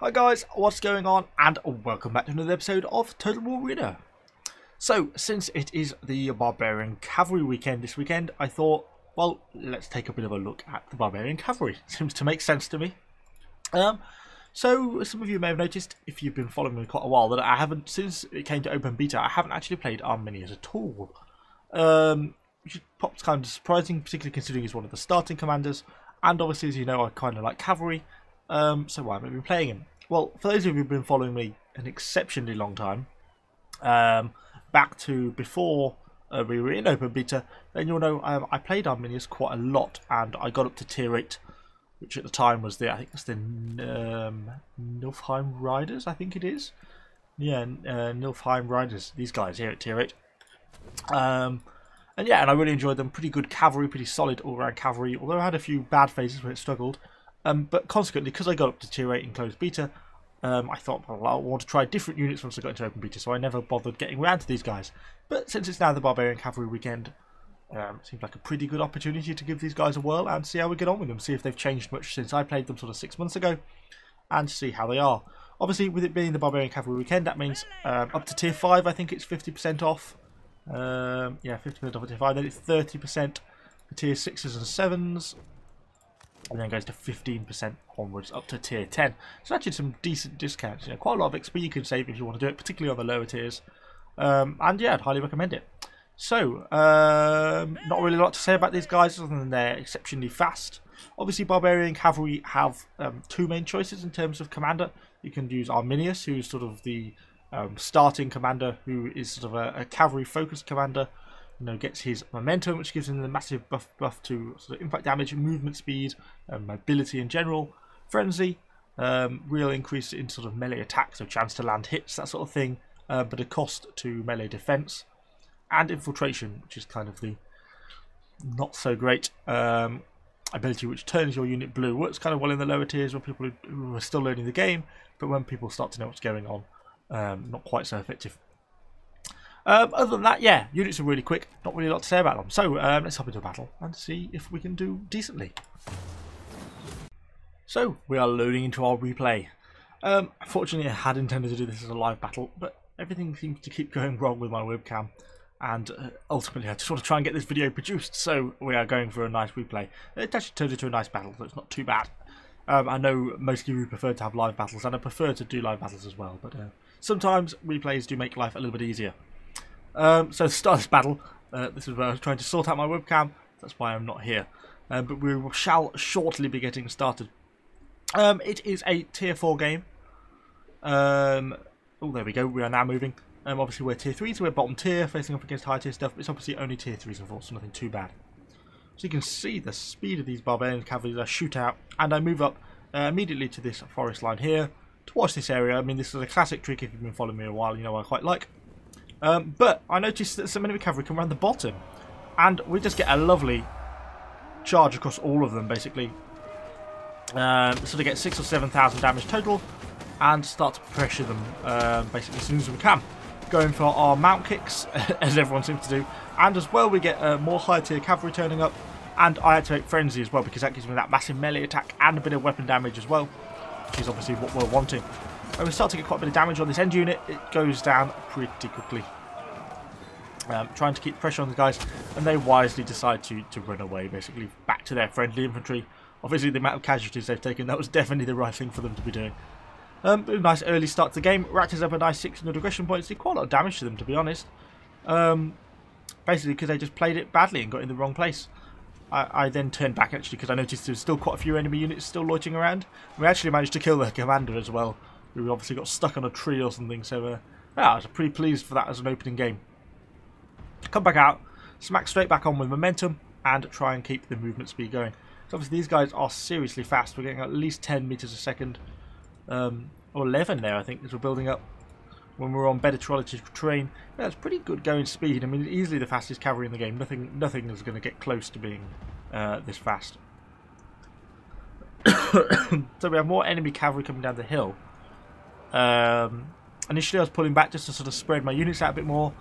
Hi guys, what's going on? And welcome back to another episode of Total War Arena. So, since it is the Barbarian Cavalry weekend this weekend, I thought, well, let's take a bit of a look at the Barbarian Cavalry. Seems to make sense to me. So, some of you may have noticed, if you've been following me quite a while, that I haven't, since it came to open beta, I haven't actually played Arminius at all. Which pops kind of surprising, particularly considering he's one of the starting commanders. And obviously, as you know, I kind of like cavalry. So why haven't I been playing him? Well, for those of you who've been following me an exceptionally long time, back to before we were in open beta, then you'll know I played Arminius quite a lot, and I got up to tier 8, which at the time was I think it's the Nilfheim Riders, I think it is. Yeah, Nilfheim Riders, these guys here at tier 8. And I really enjoyed them. Pretty good cavalry, pretty solid all-round cavalry, although I had a few bad phases where it struggled. But consequently, because I got up to tier 8 in closed beta, I thought, well, I want to try different units once I got into open beta, so I never bothered getting around to these guys. But since it's now the Barbarian Cavalry weekend, it seems like a pretty good opportunity to give these guys a whirl and see how we get on with them, see if they've changed much since I played them sort of 6 months ago, and see how they are. Obviously, with it being the Barbarian Cavalry weekend, that means up to tier 5, I think it's 50% off. Yeah, 50% off at tier 5, then it's 30% for tier 6s and 7s. And then goes to 15% onwards up to tier 10. So actually some decent discounts. You know, quite a lot of XP you can save if you want to do it, particularly on the lower tiers. And yeah, I'd highly recommend it. So, not really a lot to say about these guys other than they're exceptionally fast. Obviously, Barbarian Cavalry have two main choices in terms of commander. You can use Arminius, who's sort of the starting commander, who is sort of a cavalry-focused commander. You know, gets his momentum, which gives him the massive buff to sort of impact damage, movement speed, mobility in general, frenzy, real increase in sort of melee attack, so chance to land hits, that sort of thing, but a cost to melee defense, and infiltration, which is kind of the not so great ability, which turns your unit blue. Works kind of well in the lower tiers where people who are still learning the game, but when people start to know what's going on, not quite so effective. Other than that, yeah, units are really quick. Not really a lot to say about them. So let's hop into a battle and see if we can do decently. So we are loading into our replay. Fortunately, I had intended to do this as a live battle, but everything seems to keep going wrong with my webcam. And ultimately, I just want to try and get this video produced. So we are going for a nice replay. It actually turned into a nice battle, so it's not too bad. I know most of you prefer to have live battles, and I prefer to do live battles as well. But sometimes replays do make life a little bit easier. So to start this battle, this is where I was trying to sort out my webcam, that's why I'm not here. But we shall shortly be getting started. It is a tier 4 game. Oh, there we go, we are now moving. Obviously we're tier 3, so we're bottom tier, facing up against high tier stuff, but it's obviously only tier 3s and 4s, so nothing too bad. So you can see the speed of these Barbarian Cavalry as I shoot out, and I move up immediately to this forest line here, to watch this area. I mean, this is a classic trick if you've been following me a while, you know I quite like. But I noticed that some enemy cavalry come around the bottom, and we just get a lovely charge across all of them, basically. Sort of get 6,000 or 7,000 damage total, and start to pressure them basically as soon as we can. Going for our mount kicks, as everyone seems to do, and as well we get more high tier cavalry turning up, and I activate frenzy as well because that gives me that massive melee attack and a bit of weapon damage as well, which is obviously what we're wanting. When we start to get quite a bit of damage on this end unit, it goes down pretty quickly. Trying to keep pressure on the guys, and they wisely decide to run away, basically back to their friendly infantry. Obviously, the amount of casualties they've taken, that was definitely the right thing for them to be doing. But a nice early start to the game, ratchets up a nice 600 aggression points, did quite a lot of damage to them, to be honest. Basically, because they just played it badly and got in the wrong place. I then turned back actually because I noticed there was still quite a few enemy units still loitering around. We actually managed to kill their commander as well, who obviously got stuck on a tree or something, so yeah, I was pretty pleased for that as an opening game. Come back out, smack straight back on with momentum, and try and keep the movement speed going. So obviously these guys are seriously fast. We're getting at least 10 meters a second, or 11 there I think, as we're building up. When we're on better terrain, yeah, it's pretty good going speed. I mean, easily the fastest cavalry in the game. Nothing is going to get close to being this fast. So we have more enemy cavalry coming down the hill. Initially I was pulling back just to sort of spread my units out a bit more.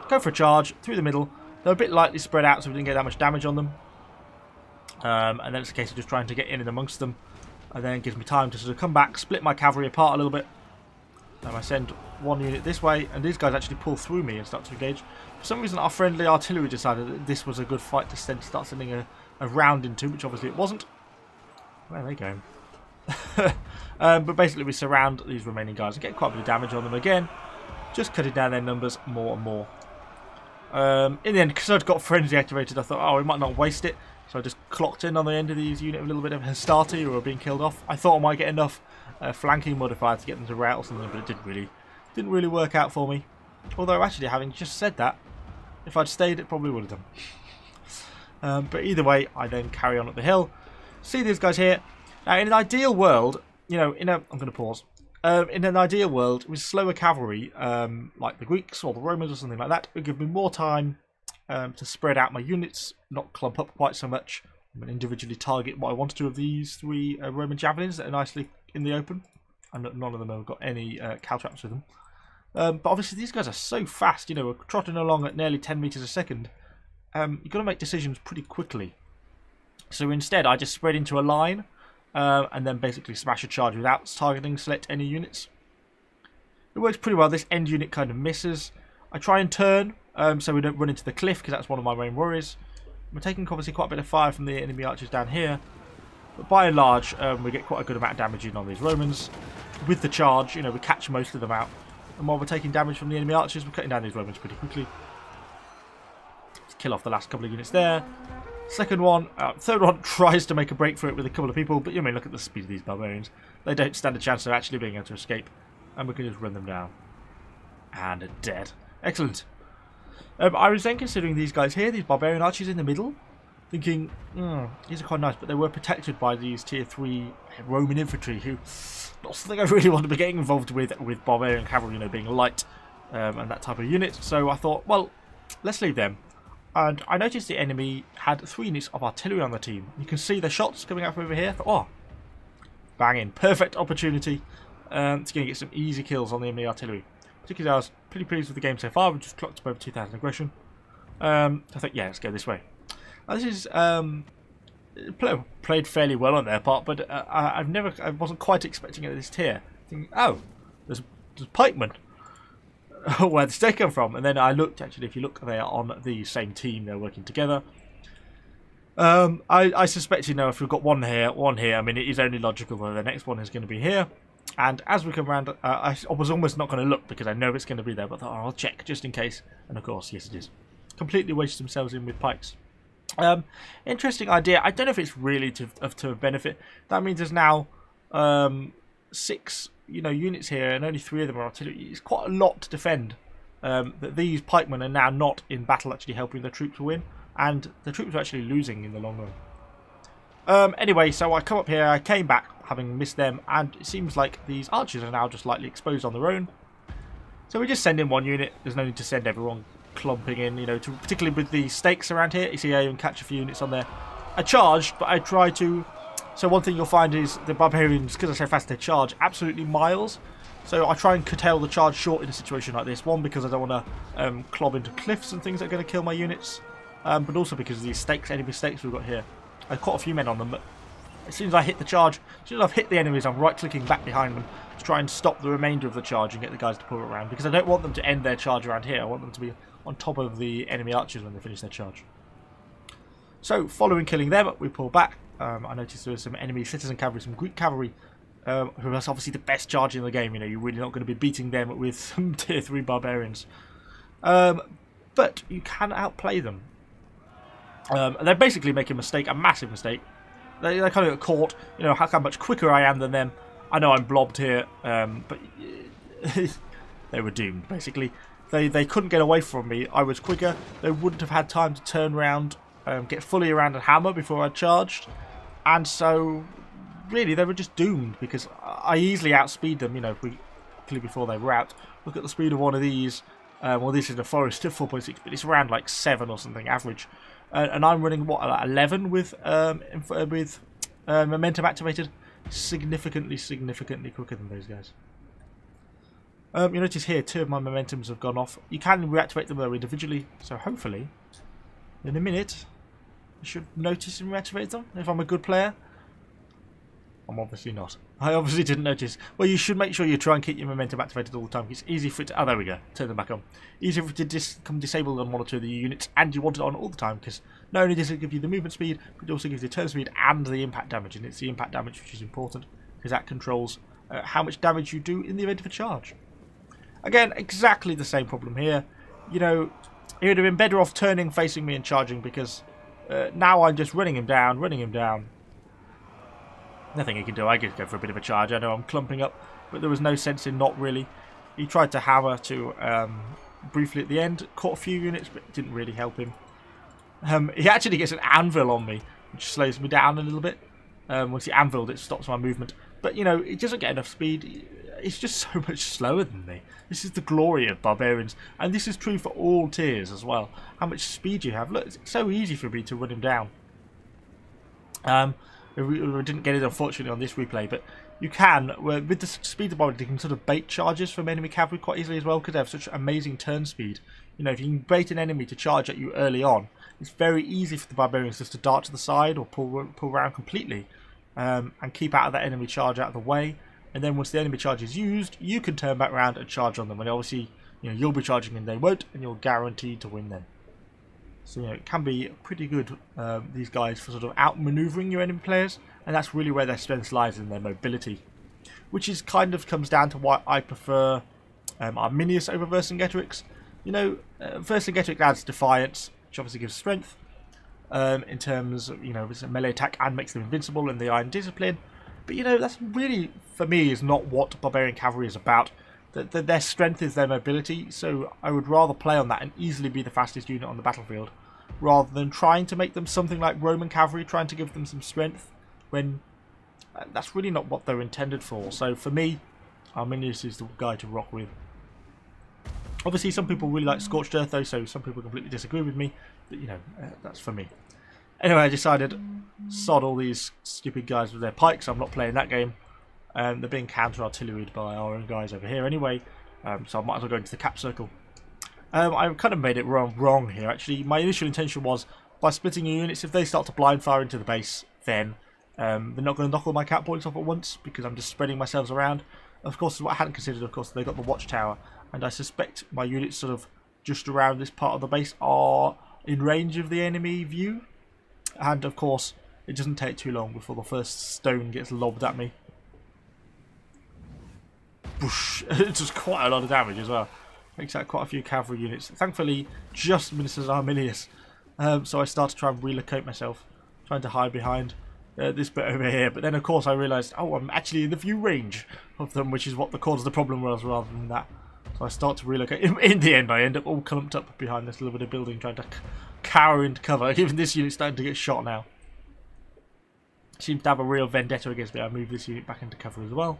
Go for a charge through the middle. They're a bit lightly spread out, so we didn't get that much damage on them. And then it's a case of just trying to get in and amongst them. And then it gives me time to sort of come back, split my cavalry apart a little bit. I send one unit this way, and these guys actually pull through me and start to engage. For some reason, our friendly artillery decided that this was a good fight to start sending a round into, which obviously it wasn't. Where are they going? But basically, we surround these remaining guys and get quite a bit of damage on them again, just cutting down their numbers more and more. In the end, because I'd got frenzy activated, I thought, oh, we might not waste it. So I just clocked in on the end of these unit a little bit of Hastati who were being killed off. I thought I might get enough flanking modifier to get them to rout or something, but it didn't really work out for me. Although actually, having just said that, if I'd stayed, it probably would have done. But either way, I then carry on up the hill. See these guys here. Now, in an ideal world, you know, I'm going to pause. In an ideal world, with slower cavalry, like the Greeks or the Romans or something like that, it would give me more time to spread out my units, not clump up quite so much, and individually target what I want to do of these 3 Roman javelins that are nicely in the open. And none of them have got any caltraps with them. But obviously these guys are so fast, you know, we're trotting along at nearly 10 meters a second. You've got to make decisions pretty quickly. So instead I just spread into a line and then basically smash a charge without targeting select any units. It works pretty well. This end unit kind of misses. I try and turn so we don't run into the cliff, because that's one of my main worries. We're taking obviously quite a bit of fire from the enemy archers down here. But by and large, we get quite a good amount of damage in on these Romans. With the charge, you know, we catch most of them out. And while we're taking damage from the enemy archers, we're cutting down these Romans pretty quickly. Let's kill off the last couple of units there. Third one tries to make a break for it with a couple of people, but you know, look at the speed of these barbarians. They don't stand a chance of actually being able to escape. And we can just run them down. And are dead. Excellent. I was then considering these guys here, these barbarian archers in the middle, thinking, these are quite nice, but they were protected by these tier 3 Roman infantry, who, not something I really want to be getting involved with barbarian cavalry, you know, being light and that type of unit. So I thought, well, let's leave them. And I noticed the enemy had 3 units of artillery on the team. You can see the shots coming out from over here. Oh, banging, perfect opportunity to get some easy kills on the enemy artillery. Particularly, I was pretty pleased with the game so far. We just clocked up over 2,000 aggression. I think, yeah, let's go this way. Now, this is played fairly well on their part, but I wasn't quite expecting it at this tier. Thinking, oh, there's pikemen. Where did they come from? And then I looked. Actually, if you look, they are on the same team. They're working together. I suspect, you know, if we've got one here, I mean, it is only logical that the next one is going to be here. And as we come around, I was almost not going to look because I know it's going to be there, but I thought, I'll check just in case. And of course, yes, it is. Completely wasted themselves in with pikes. Interesting idea. I don't know if it's really to benefit. That means there's now 6, you know, units here, and only 3 of them are artillery. It's quite a lot to defend. That these pikemen are now not in battle, actually helping the troops win, and the troops are actually losing in the long run. Anyway, so I come up here. I came back, having missed them, and it seems like these archers are now just lightly exposed on their own. So we just send in 1 unit. There's no need to send everyone clumping in, you know, particularly with the stakes around here. You see I even catch a few units on there. I charged, but I try to... So one thing you'll find is the barbarians, because they're so fast, they charge absolutely miles. So I try and curtail the charge short in a situation like this. One, because I don't want to clob into cliffs and things that are going to kill my units. But also because of these stakes, enemy stakes we've got here. I caught a few men on them, but as soon as I hit the charge, as soon as I've hit the enemies, I'm right-clicking back behind them to try and stop the remainder of the charge and get the guys to pull it around. Because I don't want them to end their charge around here. I want them to be on top of the enemy archers when they finish their charge. So, following killing them, we pull back. I noticed there was some enemy citizen cavalry, some Greek cavalry, who is obviously the best charge in the game. You know, you're really not going to be beating them with some tier 3 barbarians. But you can outplay them. They basically make a mistake, a massive mistake. They kind of get caught, you know, how much quicker I am than them. I know I'm blobbed here, but they were doomed, basically. They couldn't get away from me. I was quicker. They wouldn't have had time to turn around, get fully around and hammer before I charged. And so, really, they were just doomed because I easily outspeed them, you know, before they were out. Look at the speed of one of these. Well, this is a forest at 4.6, but it's around like 7 or something average. And I'm running, what, like 11 with momentum activated? Significantly quicker than those guys. You notice here 2 of my momentums have gone off. You can reactivate them though individually, so hopefully in a minute I should notice and reactivate them if I'm a good player. I'm obviously not. I obviously didn't notice. Well, you should make sure you try and keep your momentum activated all the time. It's easy for it to... Oh, there we go. Turn them back on. Easy for it to become disabled on one or two of the units, and you want it on all the time, because not only does it give you the movement speed, but it also gives you the turn speed and the impact damage. And it's the impact damage which is important, because that controls how much damage you do in the event of a charge. Again, exactly the same problem here. You know, he would have been better off turning, facing me, and charging, because now I'm just running him down, Nothing he can do. I could go for a bit of a charge. I know I'm clumping up, but there was no sense in not really. He tried to hammer to briefly at the end, caught a few units, but it didn't really help him. He actually gets an anvil on me, which slows me down a little bit. Once he anviled, it stops my movement. But, you know, it doesn't get enough speed. It's just so much slower than me. This is the glory of barbarians. And this is true for all tiers as well. How much speed you have. Look, it's so easy for me to run him down. We didn't get it, unfortunately, on this replay, but you can, with the speed of barbarians, you can sort of bait charges from enemy cavalry quite easily as well, because they have such amazing turn speed. You know, if you can bait an enemy to charge at you early on, it's very easy for the barbarians just to dart to the side or pull around completely, and keep out of that enemy charge out of the way. And then once the enemy charge is used, you can turn back around and charge on them. And obviously, you know, you'll be charging and they won't, and you're guaranteed to win then. So, you know, it can be pretty good, these guys, for sort of outmaneuvering your enemy players, and that's really where their strength lies, in their mobility. Which is kind of comes down to why I prefer Arminius over Vercingetorix. You know, Vercingetorix adds defiance, which obviously gives strength, in terms of, you know, it's a melee attack and makes them invincible, and the Iron Discipline. But, you know, that's really, for me, is not what Barbarian Cavalry is about. Their strength is their mobility, so I would rather play on that and easily be the fastest unit on the battlefield, rather than trying to make them something like Roman cavalry, trying to give them some strength, when that's really not what they're intended for. So for me, Arminius is the guy to rock with. Obviously, some people really like Scorched Earth, though, so some people completely disagree with me, but, you know, that's for me. Anyway, I decided, sod all these stupid guys with their pikes, I'm not playing that game. They're being counter-artilleried by our own guys over here anyway, so I might as well go into the cap circle. I kind of made it wrong here, actually. My initial intention was, by splitting your units, if they start to blind fire into the base, then they're not going to knock all my cap points off at once, because I'm just spreading myself around. Of course, what I hadn't considered, of course, they got the watchtower, and I suspect my units sort of just around this part of the base are in range of the enemy view. And, of course, it doesn't take too long before the first stone gets lobbed at me. Boosh. It's just quite a lot of damage as well. Makes out quite a few cavalry units. Thankfully, just misses Arminius. So I start to try and relocate myself, trying to hide behind this bit over here. But then, of course, I realised, oh, I'm actually in the view range of them, which is what the cause of the problem was, rather than that. So I start to relocate. In the end, I end up all clumped up behind this little bit of building, trying to cower into cover. Even this unit's starting to get shot now. Seems to have a real vendetta against me. I move this unit back into cover as well,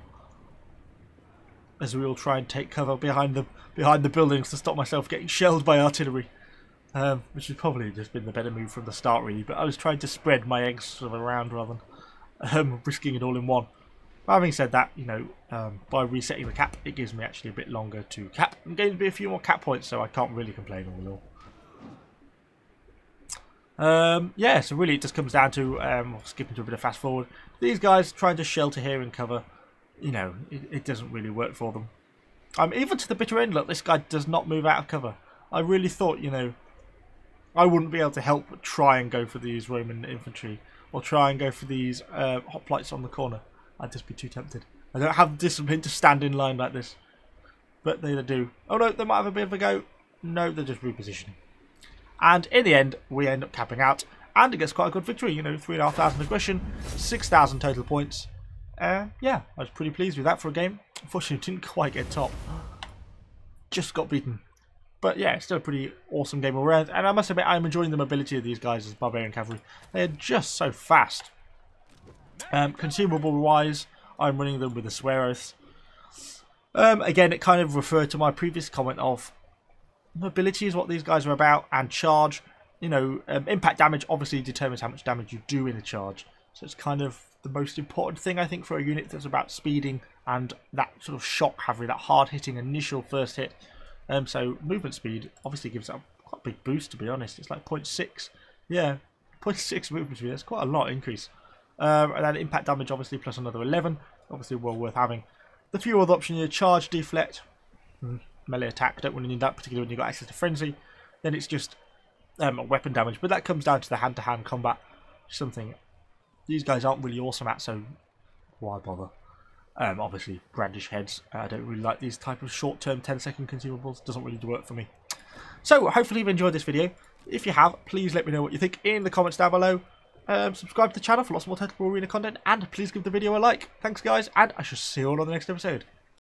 as we all try and take cover behind the buildings to stop myself getting shelled by artillery, which has probably just been the better move from the start, really. But I was trying to spread my eggs sort of around rather than risking it all in one. But having said that, you know, by resetting the cap, it gives me actually a bit longer to cap. I'm going to be a few more cap points, so I can't really complain all in all. Yeah, so really it just comes down to, skipping to a bit of fast forward, these guys trying to shelter here and cover. You know, it doesn't really work for them. Even to the bitter end, look, this guy does not move out of cover. I really thought, you know, I wouldn't be able to help but try and go for these Roman infantry, or try and go for these hoplites on the corner. I'd just be too tempted. I don't have the discipline to stand in line like this. But they do. Oh no, they might have a bit of a go. No, they're just repositioning. And in the end, we end up capping out, and it gets quite a good victory. You know, 3,500 aggression, 6,000 total points. Yeah, I was pretty pleased with that for a game. Unfortunately, didn't quite get top. Just got beaten. But yeah, it's still a pretty awesome game all around. And I must admit, I'm enjoying the mobility of these guys as Barbarian Cavalry. They are just so fast. Consumable-wise, I'm running them with the swear oaths. Again, it kind of referred to my previous comment of mobility is what these guys are about, and charge. You know, impact damage obviously determines how much damage you do in a charge. So it's kind of the most important thing, I think, for a unit that's about speeding and that sort of shock cavalry, that hard-hitting initial first hit. So movement speed obviously gives that quite a big boost, to be honest. It's like 0.6. Yeah, 0.6 movement speed. That's quite a lot increase. And then impact damage, obviously, plus another 11. Obviously, well worth having. The few other options here, charge, deflect, melee attack. Don't really need that, particularly when you've got access to frenzy. Then it's just weapon damage, but that comes down to the hand-to-hand combat. Something these guys aren't really awesome at, so why bother? Obviously, brandish heads. I don't really like these type of short-term 10-second consumables. Doesn't really work for me. So, hopefully you've enjoyed this video. If you have, please let me know what you think in the comments down below. Subscribe to the channel for lots more Total War Arena content, and please give the video a like. Thanks, guys, and I shall see you all on the next episode.